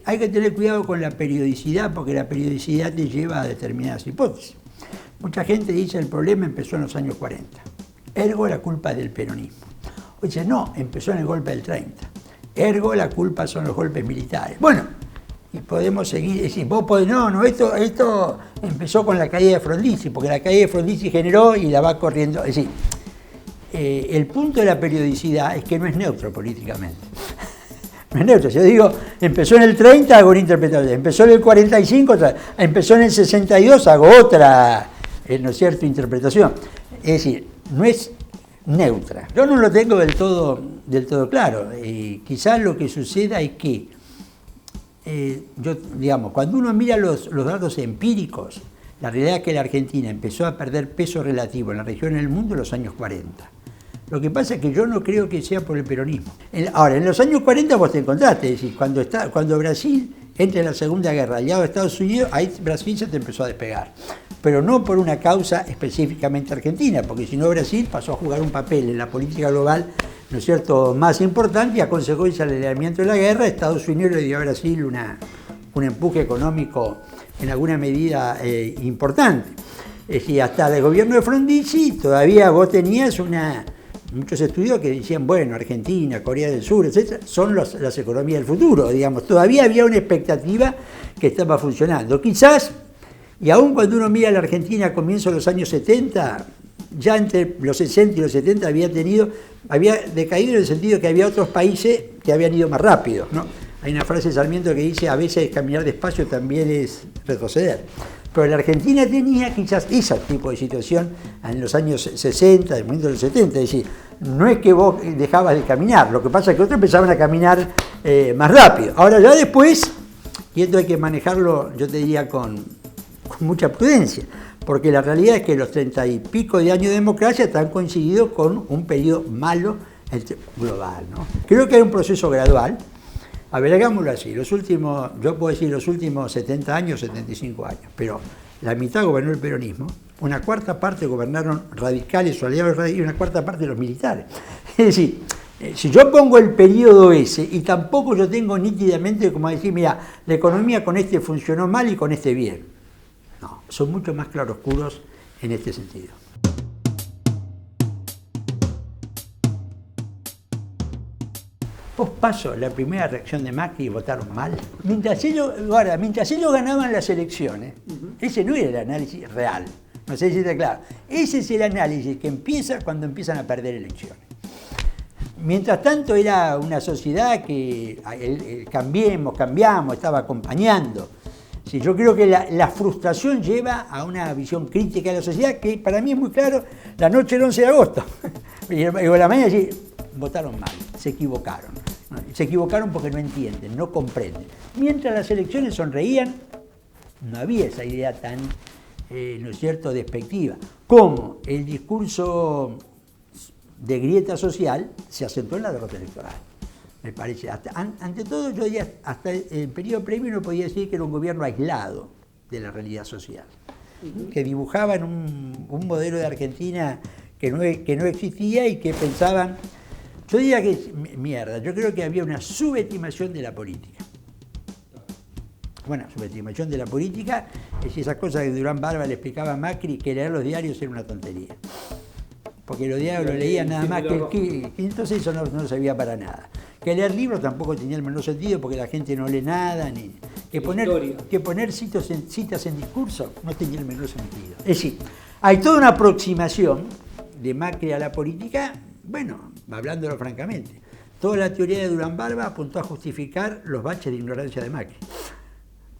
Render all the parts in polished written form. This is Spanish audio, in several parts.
hay que tener cuidado con la periodicidad, porque la periodicidad te lleva a determinadas hipótesis. Mucha gente dice el problema empezó en los años 40. Ergo, la culpa es del peronismo. O dice, no, empezó en el golpe del 30. Ergo, la culpa son los golpes militares. Bueno, y podemos seguir, decir, vos podés, no, esto empezó con la caída de Frondizi, porque la caída de Frondizi generó y la va corriendo. Es decir, el punto de la periodicidad es que no es neutro políticamente. No es neutro. Si yo digo, empezó en el 30, hago una interpretación. Empezó en el 45, empezó en el 62, hago otra, ¿no es cierto?, interpretación. Es decir, no es neutra. Yo no lo tengo del todo claro. Quizás lo que suceda es que, digamos, cuando uno mira los datos empíricos, la realidad es que la Argentina empezó a perder peso relativo en la región y en el mundo en los años 40. Lo que pasa es que yo no creo que sea por el peronismo. Ahora, en los años 40 vos te encontraste, es decir, cuando Brasil entra en la Segunda Guerra aliado a Estados Unidos, ahí Brasil se te empezó a despegar. Pero no por una causa específicamente argentina, porque si no Brasil pasó a jugar un papel en la política global, ¿no es cierto?, más importante, y a consecuencia del alineamiento de la guerra, Estados Unidos le dio a Brasil un empuje económico en alguna medida importante. Es decir, hasta el gobierno de Frondizi todavía vos tenías muchos estudios que decían, bueno, Argentina, Corea del Sur, etc., son las economías del futuro, digamos. Todavía había una expectativa que estaba funcionando. Quizás, y aún cuando uno mira a la Argentina a comienzos de los años 70, ya entre los 60 y los 70 había decaído en el sentido que había otros países que habían ido más rápido, ¿no? Hay una frase de Sarmiento que dice, a veces caminar despacio también es retroceder. Pero la Argentina tenía quizás ese tipo de situación en los años 60, en el momento de los 70. Es decir, no es que vos dejabas de caminar, lo que pasa es que otros empezaban a caminar más rápido. Ahora ya después, y esto hay que manejarlo, yo te diría, con mucha prudencia, porque la realidad es que los 30 y pico de años de democracia han coincidido con un periodo malo global, ¿no? Creo que hay un proceso gradual. A ver, hagámoslo así, yo puedo decir los últimos 70 años, 75 años, pero la mitad gobernó el peronismo, una cuarta parte gobernaron radicales o aliados radicales y una cuarta parte los militares. Es decir, si yo pongo el periodo ese y tampoco yo tengo nítidamente como decir, mira, la economía con este funcionó mal y con este bien. No, son mucho más claroscuros en este sentido. Pospaso, la primera reacción de Macri, votaron mal. Mientras ellos ganaban las elecciones, ese no era el análisis real. No sé si está claro. Ese es el análisis que empieza cuando empiezan a perder elecciones. Mientras tanto era una sociedad que cambiamos, estaba acompañando. Sí, yo creo que la frustración lleva a una visión crítica de la sociedad que para mí es muy claro, la noche del 11 de agosto. Y la mañana sí, votaron mal, se equivocaron. Se equivocaron porque no entienden, no comprenden. Mientras las elecciones sonreían, no había esa idea tan, ¿no es cierto?, despectiva. Como el discurso de grieta social se asentó en la derrota electoral. Me parece, ante todo yo diría, hasta el periodo previo no podía decir que era un gobierno aislado de la realidad social, que dibujaban un modelo de Argentina que no existía y que pensaban, yo diría que mierda, yo creo que había una subestimación de la política. Bueno, subestimación de la política es esa cosa que Durán Barba le explicaba a Macri, que leer los diarios era una tontería. Porque los diarios lo leían nada más que entonces eso no servía para nada. Que leer libros tampoco tenía el menor sentido porque la gente no lee nada, ni que poner citas en discurso no tenía el menor sentido. Es decir, hay toda una aproximación de Macri a la política, bueno, hablándolo francamente. Toda la teoría de Durán Barba apuntó a justificar los baches de ignorancia de Macri.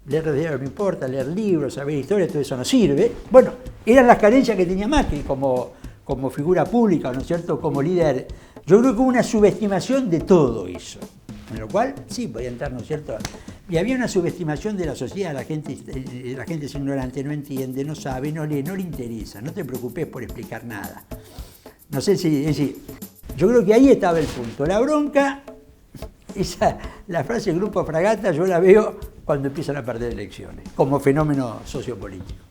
Leer los diarios no importa, leer libros, saber historia, todo eso no sirve. Bueno, eran las carencias que tenía Macri como figura pública, ¿no es cierto?, como líder. Yo creo que hubo una subestimación de todo eso, en lo cual sí podía entrar, ¿no es cierto?, y había una subestimación de la sociedad, la gente es ignorante, no entiende, no sabe, no lee, no le interesa, no te preocupes por explicar nada. No sé si, es decir, yo creo que ahí estaba el punto. La bronca, la frase del Grupo Fragata yo la veo cuando empiezan a perder elecciones, como fenómeno sociopolítico.